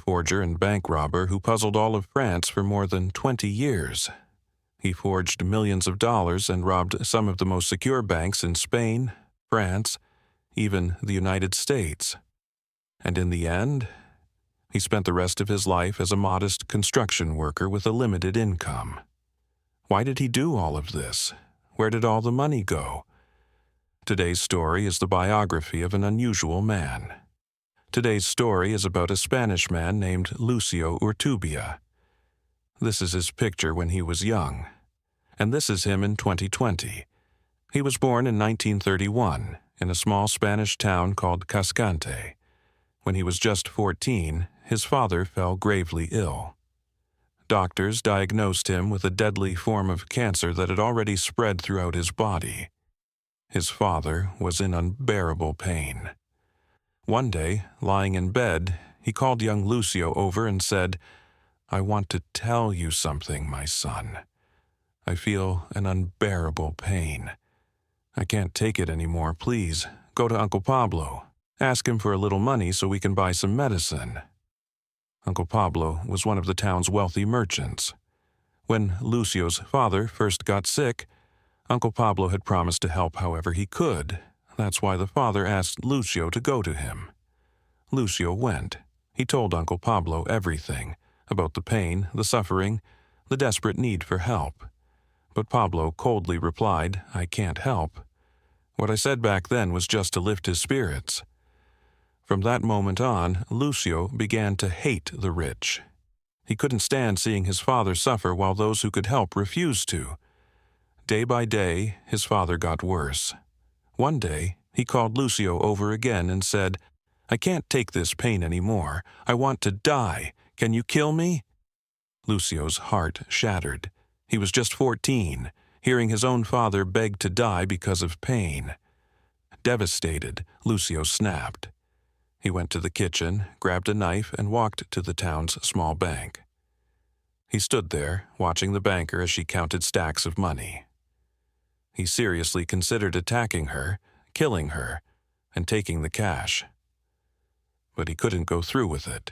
forger and bank robber who puzzled all of France for more than 20 years. He forged millions of dollars and robbed some of the most secure banks in Spain, France, even the United States. And in the end, he spent the rest of his life as a modest construction worker with a limited income. Why did he do all of this? Where did all the money go? Today's story is the biography of an unusual man. Today's story is about a Spanish man named Lucio Urtubia. This is his picture when he was young, and this is him in 2020. He was born in 1931 in a small Spanish town called Cascante. When he was just 14, his father fell gravely ill. Doctors diagnosed him with a deadly form of cancer that had already spread throughout his body. His father was in unbearable pain. One day, lying in bed, he called young Lucio over and said, "I want to tell you something, my son. I feel an unbearable pain. I can't take it anymore. Please, go to Uncle Pablo. Ask him for a little money so we can buy some medicine." Uncle Pablo was one of the town's wealthy merchants. When Lucio's father first got sick, Uncle Pablo had promised to help however he could. That's why the father asked Lucio to go to him. Lucio went. He told Uncle Pablo everything about the pain, the suffering, the desperate need for help. But Pablo coldly replied, "I can't help. What I said back then was just to lift his spirits." From that moment on, Lucio began to hate the rich. He couldn't stand seeing his father suffer while those who could help refused to. Day by day, his father got worse. One day, he called Lucio over again and said, "I can't take this pain anymore. I want to die. Can you kill me?" Lucio's heart shattered. He was just 14, hearing his own father beg to die because of pain. Devastated, Lucio snapped. He went to the kitchen, grabbed a knife, and walked to the town's small bank. He stood there, watching the banker as she counted stacks of money. He seriously considered attacking her, killing her, and taking the cash. But he couldn't go through with it.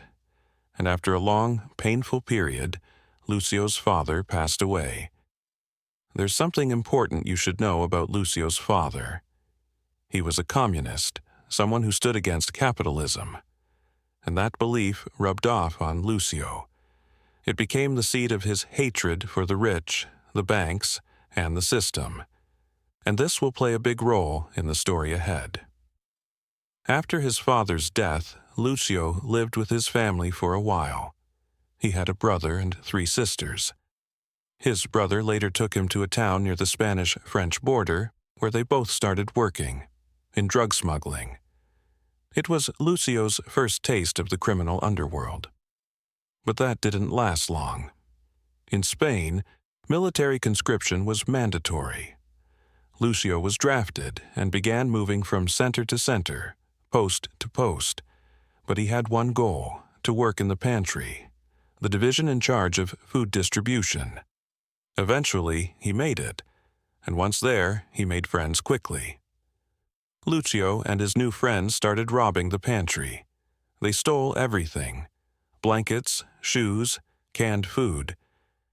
And after a long, painful period, Lucio's father passed away. There's something important you should know about Lucio's father. He was a communist, someone who stood against capitalism. And that belief rubbed off on Lucio. It became the seed of his hatred for the rich, the banks, and the system. And this will play a big role in the story ahead. After his father's death, Lucio lived with his family for a while. He had a brother and 3 sisters. His brother later took him to a town near the Spanish-French border, where they both started working, in drug smuggling. It was Lucio's first taste of the criminal underworld. But that didn't last long. In Spain, military conscription was mandatory. Lucio was drafted and began moving from center to center, post to post. But he had one goal, to work in the pantry, the division in charge of food distribution. Eventually, he made it, and once there, he made friends quickly. Lucio and his new friends started robbing the pantry. They stole everything: blankets, shoes, canned food,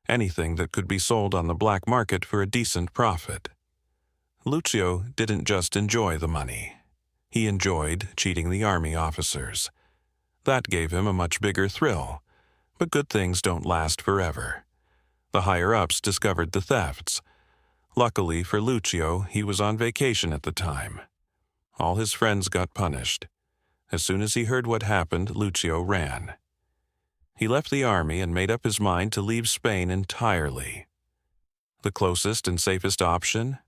anything that could be sold on the black market for a decent profit. Lucio didn't just enjoy the money. He enjoyed cheating the army officers. That gave him a much bigger thrill, but good things don't last forever. The higher-ups discovered the thefts. Luckily for Lucio, he was on vacation at the time. All his friends got punished. As soon as he heard what happened, Lucio ran. He left the army and made up his mind to leave Spain entirely. The closest and safest option?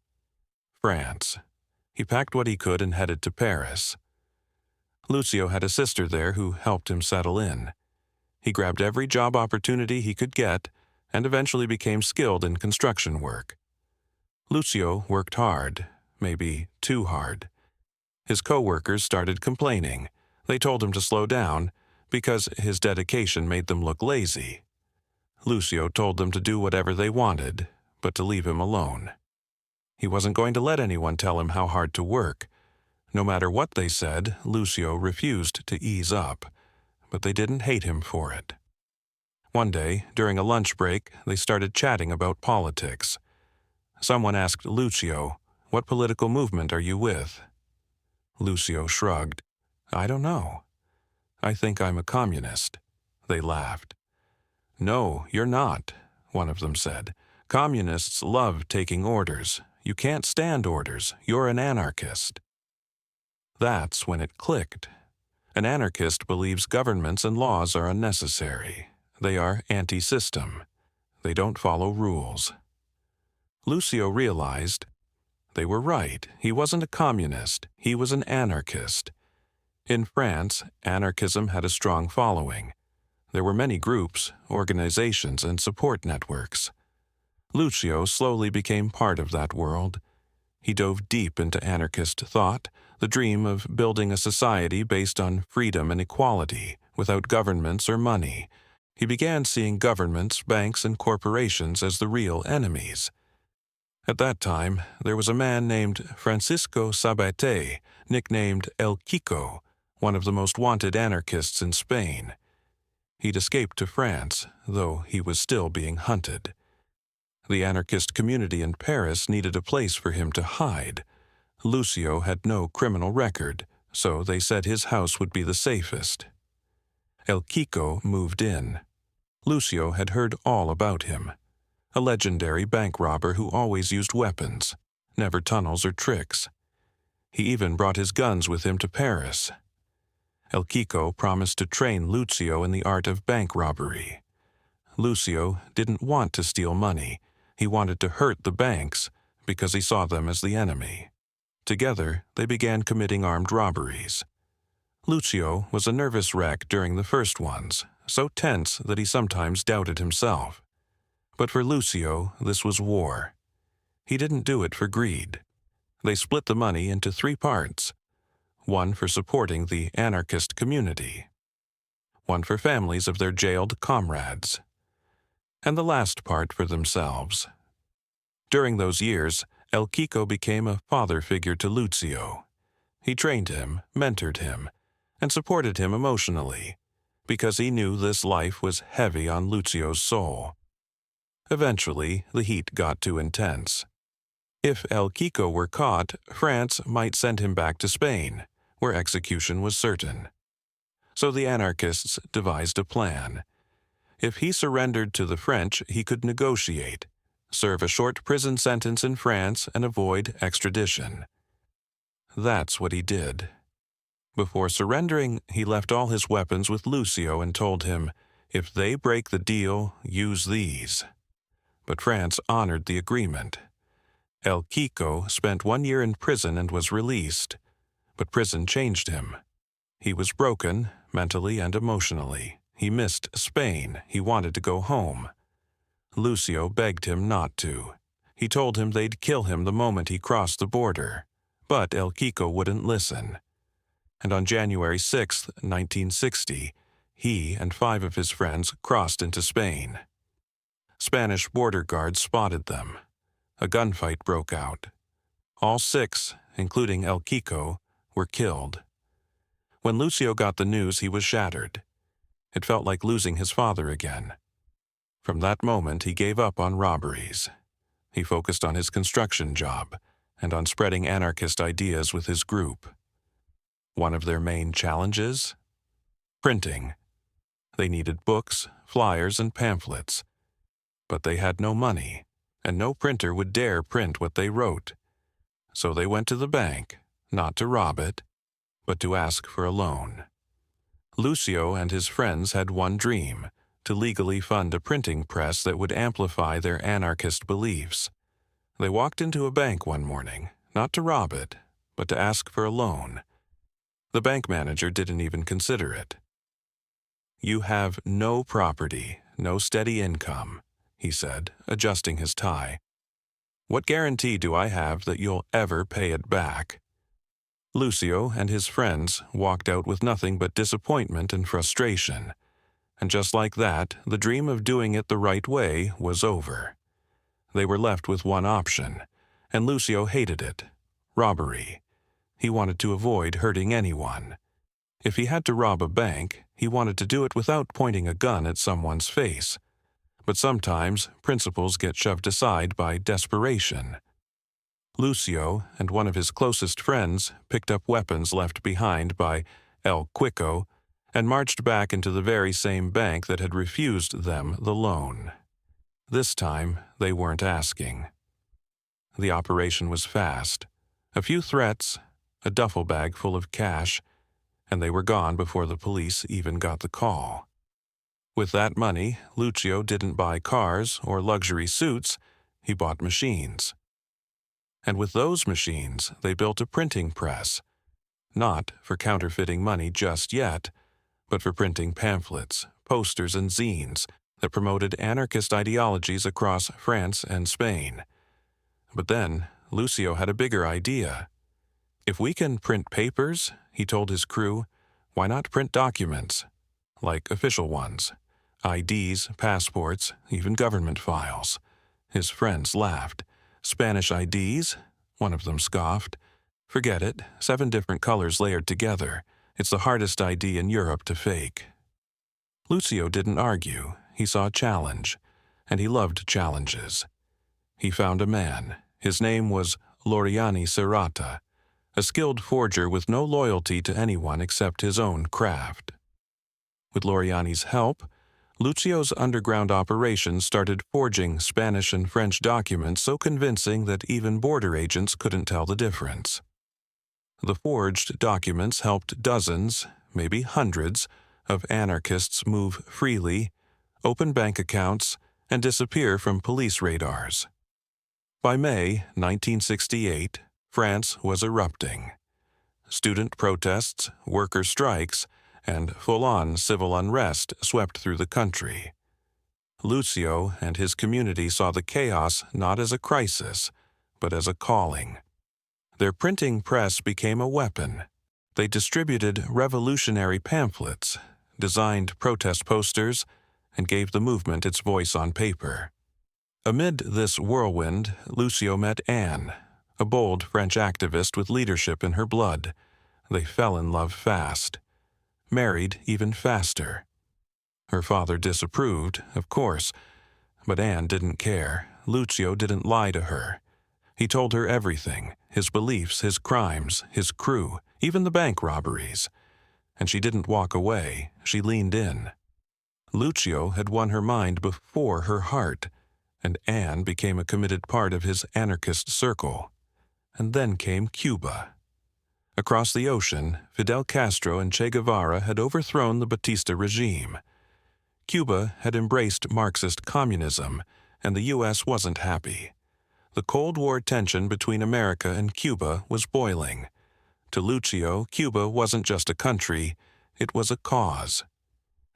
France. He packed what he could and headed to Paris. Lucio had a sister there who helped him settle in. He grabbed every job opportunity he could get and eventually became skilled in construction work. Lucio worked hard, maybe too hard. His co-workers started complaining. They told him to slow down because his dedication made them look lazy. Lucio told them to do whatever they wanted, but to leave him alone. He wasn't going to let anyone tell him how hard to work. No matter what they said, Lucio refused to ease up. but they didn't hate him for it. One day, during a lunch break, they started chatting about politics. Someone asked Lucio, "What political movement are you with?" Lucio shrugged. "I don't know. I think I'm a communist." They laughed. "No, you're not," one of them said. "Communists love taking orders. You can't stand orders. You're an anarchist." That's when it clicked. An anarchist believes governments and laws are unnecessary. They are anti-system. They don't follow rules. Lucio realized they were right. He wasn't a communist. He was an anarchist. In France, anarchism had a strong following. There were many groups, organizations, and support networks. Lucio slowly became part of that world. He dove deep into anarchist thought, the dream of building a society based on freedom and equality, without governments or money. He began seeing governments, banks, and corporations as the real enemies. At that time, there was a man named Francisco Sabate, nicknamed El Kiko, one of the most wanted anarchists in Spain. He'd escaped to France, though he was still being hunted. The anarchist community in Paris needed a place for him to hide. Lucio had no criminal record, so they said his house would be the safest. El Kiko moved in. Lucio had heard all about him. A legendary bank robber who always used weapons, never tunnels or tricks. He even brought his guns with him to Paris. El Kiko promised to train Lucio in the art of bank robbery. Lucio didn't want to steal money. He wanted to hurt the banks because he saw them as the enemy. Together, they began committing armed robberies. Lucio was a nervous wreck during the first ones, so tense that he sometimes doubted himself. But for Lucio, this was war. He didn't do it for greed. They split the money into 3 parts. One for supporting the anarchist community. One for families of their jailed comrades. And the last part for themselves. During those years, El Kiko became a father figure to Lucio. He trained him, mentored him, and supported him emotionally, because he knew this life was heavy on Lucio's soul. Eventually, the heat got too intense. If El Kiko were caught, France might send him back to Spain, where execution was certain. So the anarchists devised a plan. If he surrendered to the French, he could negotiate, serve a short prison sentence in France, and avoid extradition. That's what he did. Before surrendering, he left all his weapons with Lucio and told him, "If they break the deal, use these." But France honored the agreement. El Kiko spent 1 year in prison and was released, but prison changed him. He was broken, mentally and emotionally. He missed Spain. He wanted to go home. Lucio begged him not to. He told him they'd kill him the moment he crossed the border, but El Kiko wouldn't listen. And on January 6, 1960, he and 5 of his friends crossed into Spain. Spanish border guards spotted them. A gunfight broke out. All 6, including El Kiko, were killed. When Lucio got the news, he was shattered. It felt like losing his father again. From that moment, he gave up on robberies. He focused on his construction job and on spreading anarchist ideas with his group. One of their main challenges? Printing. They needed books, flyers, and pamphlets. But they had no money, and no printer would dare print what they wrote. So they went to the bank, not to rob it, but to ask for a loan. Lucio and his friends had one dream, to legally fund a printing press that would amplify their anarchist beliefs. They walked into a bank one morning, not to rob it, but to ask for a loan. The bank manager didn't even consider it. "You have no property, no steady income," he said, adjusting his tie. "What guarantee do I have that you'll ever pay it back?" Lucio and his friends walked out with nothing but disappointment and frustration. And just like that, the dream of doing it the right way was over. They were left with one option, and Lucio hated it: robbery. He wanted to avoid hurting anyone. If he had to rob a bank, he wanted to do it without pointing a gun at someone's face. But sometimes principles get shoved aside by desperation. Lucio and one of his closest friends picked up weapons left behind by El Quico and marched back into the very same bank that had refused them the loan. This time, they weren't asking. The operation was fast. A few threats, a duffel bag full of cash, and they were gone before the police even got the call. With that money, Lucio didn't buy cars or luxury suits, he bought machines. And with those machines, they built a printing press, not for counterfeiting money just yet, but for printing pamphlets, posters, and zines that promoted anarchist ideologies across France and Spain. But then, Lucio had a bigger idea. If we can print papers, he told his crew, why not print documents, like official ones, IDs, passports, even government files? His friends laughed. Spanish IDs? One of them scoffed. Forget it, 7 different colors layered together. It's the hardest ID in Europe to fake. Lucio didn't argue. He saw a challenge, and he loved challenges. He found a man. His name was Loriani Serrata, a skilled forger with no loyalty to anyone except his own craft. With Loriani's help, Lucio's underground operations started forging Spanish and French documents so convincing that even border agents couldn't tell the difference. The forged documents helped dozens, maybe hundreds, of anarchists move freely, open bank accounts, and disappear from police radars. By May 1968, France was erupting. Student protests, worker strikes, and full-on civil unrest swept through the country. Lucio and his community saw the chaos not as a crisis, but as a calling. Their printing press became a weapon. They distributed revolutionary pamphlets, designed protest posters, and gave the movement its voice on paper. Amid this whirlwind, Lucio met Anne, a bold French activist with leadership in her blood. They fell in love fast. Married even faster. Her father disapproved, of course, but Anne didn't care. Lucio didn't lie to her. He told her everything, his beliefs, his crimes, his crew, even the bank robberies. And she didn't walk away, she leaned in. Lucio had won her mind before her heart, and Anne became a committed part of his anarchist circle. And then came Cuba. Across the ocean, Fidel Castro and Che Guevara had overthrown the Batista regime. Cuba had embraced Marxist communism, and the U.S. wasn't happy. The Cold War tension between America and Cuba was boiling. To Lucio, Cuba wasn't just a country, it was a cause.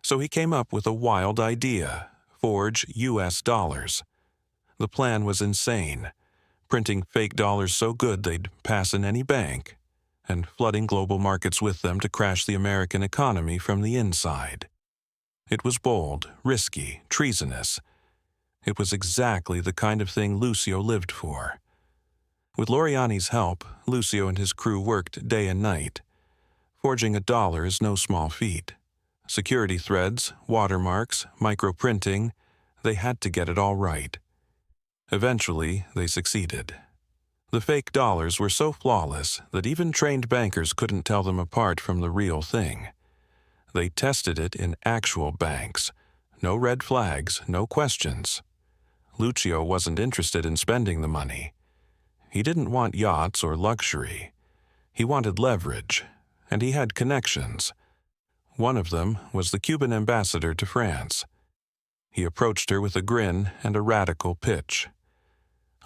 So he came up with a wild idea: forge U.S. dollars. The plan was insane, printing fake dollars so good they'd pass in any bank, and flooding global markets with them to crash the American economy from the inside. It was bold, risky, treasonous. It was exactly the kind of thing Lucio lived for. With Loriani's help, Lucio and his crew worked day and night. Forging a dollar is no small feat. Security threads, watermarks, microprinting, they had to get it all right. Eventually, they succeeded. The fake dollars were so flawless that even trained bankers couldn't tell them apart from the real thing. They tested it in actual banks. No red flags, no questions. Lucio wasn't interested in spending the money. He didn't want yachts or luxury. He wanted leverage, and he had connections. One of them was the Cuban ambassador to France. He approached her with a grin and a radical pitch.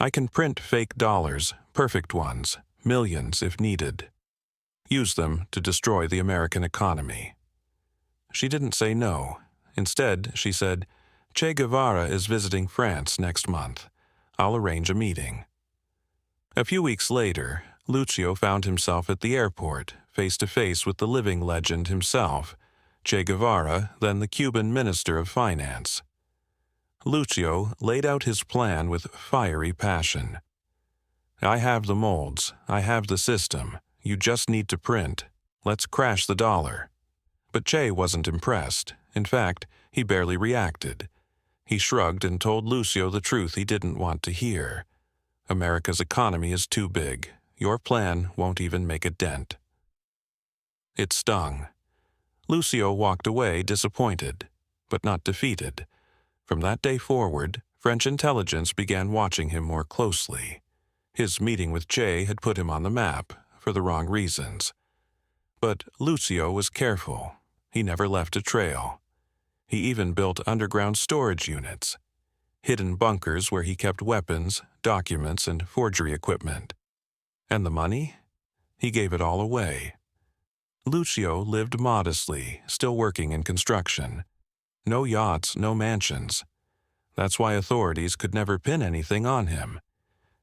I can print fake dollars, perfect ones, millions if needed. Use them to destroy the American economy. She didn't say no. Instead, she said, Che Guevara is visiting France next month. I'll arrange a meeting. A few weeks later, Lucio found himself at the airport, face to face with the living legend himself, Che Guevara, then the Cuban Minister of Finance. Lucio laid out his plan with fiery passion. I have the molds, I have the system, you just need to print. Let's crash the dollar. But Che wasn't impressed. In fact, he barely reacted. He shrugged and told Lucio the truth he didn't want to hear. America's economy is too big. Your plan won't even make a dent. It stung. Lucio walked away disappointed, but not defeated. From that day forward, French intelligence began watching him more closely. His meeting with Che had put him on the map, for the wrong reasons. But Lucio was careful. He never left a trail. He even built underground storage units, hidden bunkers where he kept weapons, documents, and forgery equipment. And the money? He gave it all away. Lucio lived modestly, still working in construction. No yachts, no mansions. That's why authorities could never pin anything on him.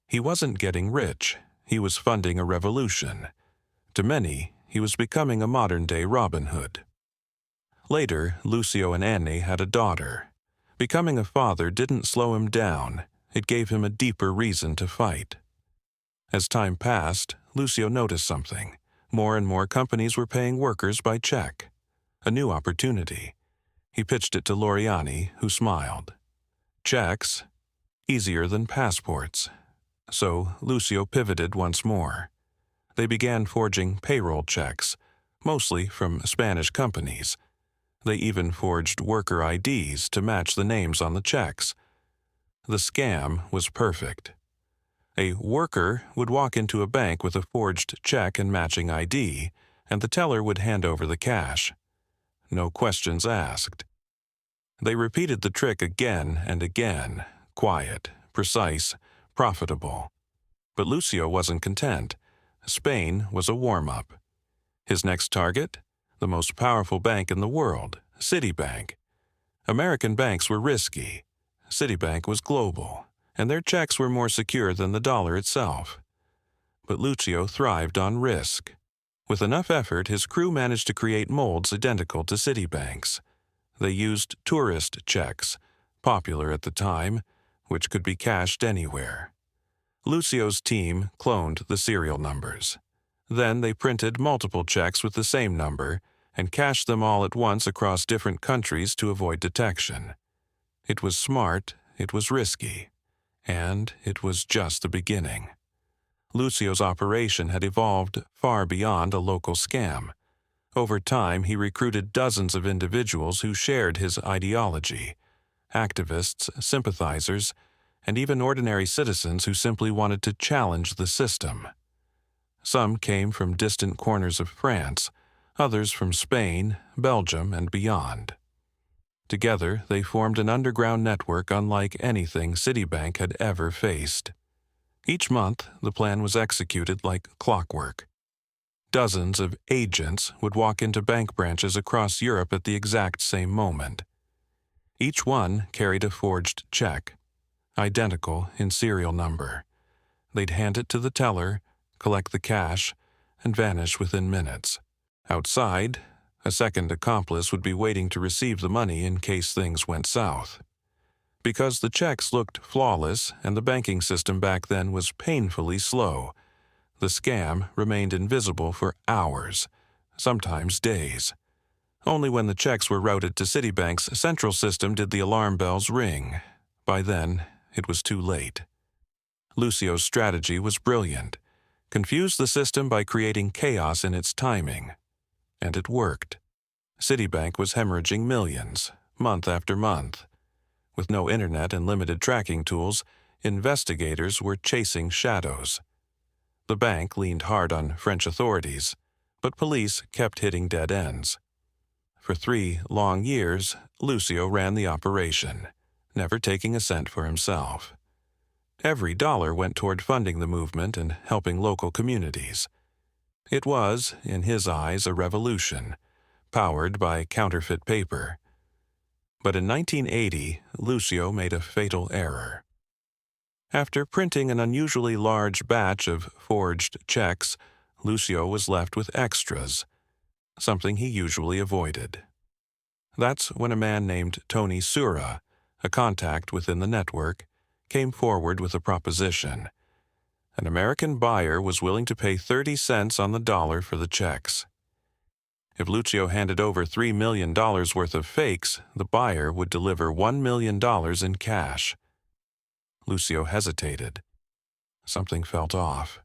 He wasn't getting rich. He was funding a revolution. To many, he was becoming a modern-day Robin Hood. Later, Lucio and Annie had a daughter. Becoming a father didn't slow him down. It gave him a deeper reason to fight. As time passed, Lucio noticed something. More and more companies were paying workers by check. A new opportunity. He pitched it to Loriani, who smiled. Checks? Easier than passports. So Lucio pivoted once more. They began forging payroll checks, mostly from Spanish companies. They even forged worker IDs to match the names on the checks. The scam was perfect. A worker would walk into a bank with a forged check and matching ID, and the teller would hand over the cash. No questions asked. They repeated the trick again and again, quiet, precise, profitable. But Lucio wasn't content. Spain was a warm-up. His next target? The most powerful bank in the world, Citibank. American banks were risky. Citibank was global, and their checks were more secure than the dollar itself. But Lucio thrived on risk. With enough effort, his crew managed to create molds identical to Citibank's. They used tourist checks, popular at the time, which could be cashed anywhere. Lucio's team cloned the serial numbers. Then they printed multiple checks with the same number and cashed them all at once across different countries to avoid detection. It was smart, it was risky, and it was just the beginning. Lucio's operation had evolved far beyond a local scam. Over time, he recruited dozens of individuals who shared his ideology, activists, sympathizers, and even ordinary citizens who simply wanted to challenge the system. Some came from distant corners of France, others from Spain, Belgium, and beyond. Together, they formed an underground network unlike anything Citibank had ever faced. Each month, the plan was executed like clockwork. Dozens of agents would walk into bank branches across Europe at the exact same moment. Each one carried a forged check, identical in serial number. They'd hand it to the teller, collect the cash, and vanish within minutes. Outside, a second accomplice would be waiting to receive the money in case things went south. Because the checks looked flawless and the banking system back then was painfully slow, the scam remained invisible for hours, sometimes days. Only when the checks were routed to Citibank's central system did the alarm bells ring. By then, it was too late. Lucio's strategy was brilliant. Confuse the system by creating chaos in its timing. And it worked. Citibank was hemorrhaging millions, month after month. With no internet and limited tracking tools, investigators were chasing shadows. The bank leaned hard on French authorities, but police kept hitting dead ends. For 3 long years, Lucio ran the operation, never taking a cent for himself. Every dollar went toward funding the movement and helping local communities. It was, in his eyes, a revolution, powered by counterfeit paper. But in 1980, Lucio made a fatal error. After printing an unusually large batch of forged checks, Lucio was left with extras, something he usually avoided. That's when a man named Tony Sura, a contact within the network, came forward with a proposition. An American buyer was willing to pay 30 cents on the dollar for the checks. If Lucio handed over $3 million worth of fakes, the buyer would deliver $1 million in cash. Lucio hesitated. Something felt off.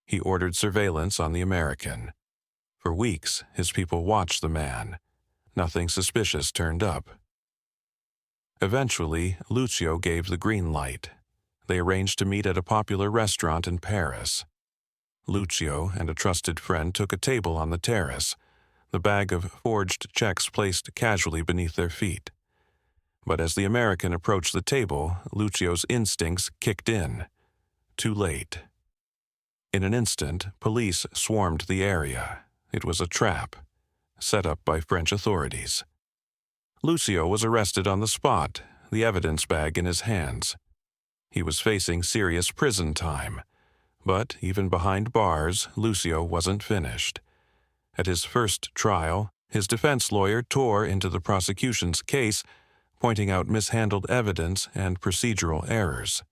He ordered surveillance on the American. For weeks, his people watched the man. Nothing suspicious turned up. Eventually, Lucio gave the green light. They arranged to meet at a popular restaurant in Paris. Lucio and a trusted friend took a table on the terrace, the bag of forged checks placed casually beneath their feet. But as the American approached the table, Lucio's instincts kicked in. Too late. In an instant, police swarmed the area. It was a trap, set up by French authorities. Lucio was arrested on the spot, the evidence bag in his hands. He was facing serious prison time. But even behind bars, Lucio wasn't finished. At his first trial, his defense lawyer tore into the prosecution's case, pointing out mishandled evidence and procedural errors.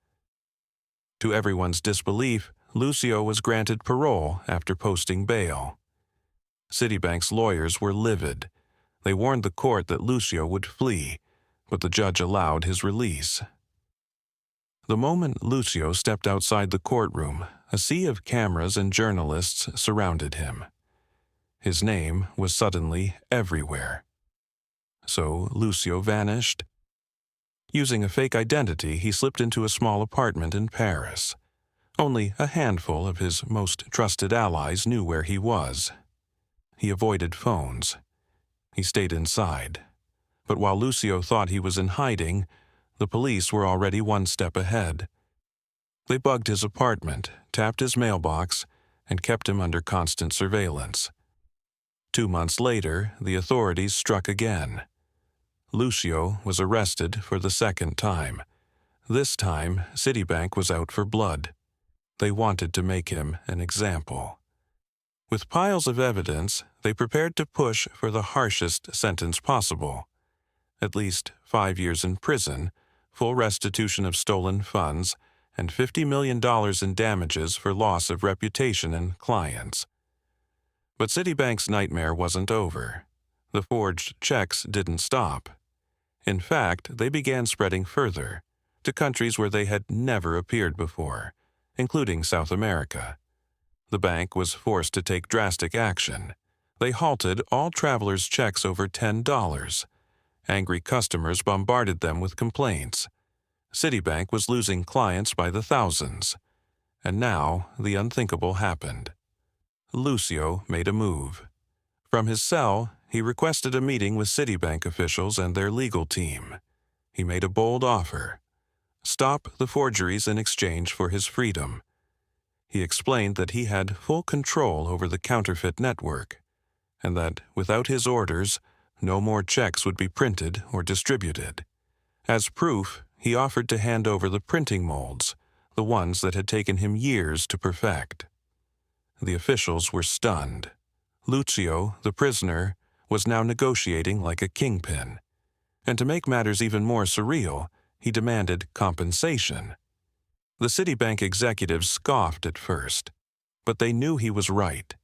To everyone's disbelief, Lucio was granted parole after posting bail. Citibank's lawyers were livid. They warned the court that Lucio would flee, but the judge allowed his release. The moment Lucio stepped outside the courtroom, a sea of cameras and journalists surrounded him. His name was suddenly everywhere. So Lucio vanished. Using a fake identity, he slipped into a small apartment in Paris. Only a handful of his most trusted allies knew where he was. He avoided phones. He stayed inside. But while Lucio thought he was in hiding, the police were already one step ahead. They bugged his apartment, tapped his mailbox, and kept him under constant surveillance. 2 months later, the authorities struck again. Lucio was arrested for the second time. This time, Citibank was out for blood. They wanted to make him an example. With piles of evidence, they prepared to push for the harshest sentence possible. At least 5 years in prison, full restitution of stolen funds, and $50 million in damages for loss of reputation and clients. But Citibank's nightmare wasn't over. The forged checks didn't stop. In fact, they began spreading further, to countries where they had never appeared before, including South America. The bank was forced to take drastic action. They halted all travelers' checks over $10. Angry customers bombarded them with complaints. Citibank was losing clients by the thousands. And now the unthinkable happened. Lucio made a move. From his cell, he requested a meeting with Citibank officials and their legal team. He made a bold offer. Stop the forgeries in exchange for his freedom. He explained that he had full control over the counterfeit network, and that without his orders, no more checks would be printed or distributed. As proof, he offered to hand over the printing molds, the ones that had taken him years to perfect. The officials were stunned. Lucio, the prisoner, was now negotiating like a kingpin. And to make matters even more surreal, he demanded compensation. The Citibank executives scoffed at first, but they knew he was right.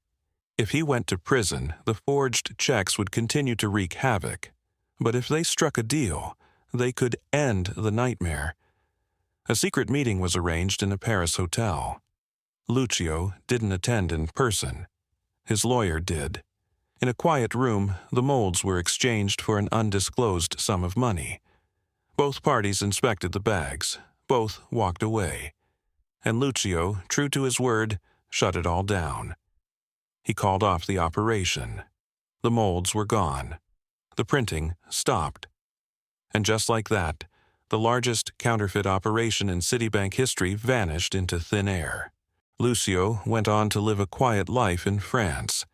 If he went to prison, the forged checks would continue to wreak havoc. But if they struck a deal, they could end the nightmare. A secret meeting was arranged in a Paris hotel. Lucio didn't attend in person. His lawyer did. In a quiet room, the molds were exchanged for an undisclosed sum of money. Both parties inspected the bags. Both walked away. And Lucio, true to his word, shut it all down. He called off the operation. The molds were gone. The printing stopped. And just like that, the largest counterfeit operation in Citibank history vanished into thin air. Lucio went on to live a quiet life in France.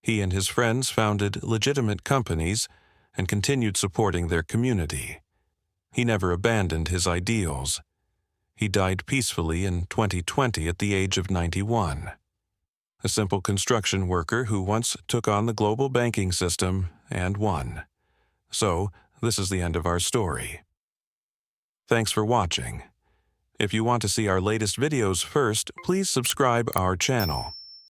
He and his friends founded legitimate companies and continued supporting their community. He never abandoned his ideals. He died peacefully in 2020 at the age of 91. A simple construction worker who once took on the global banking system and won. So, this is the end of our story. Thanks for watching. If you want to see our latest videos first, please subscribe our channel.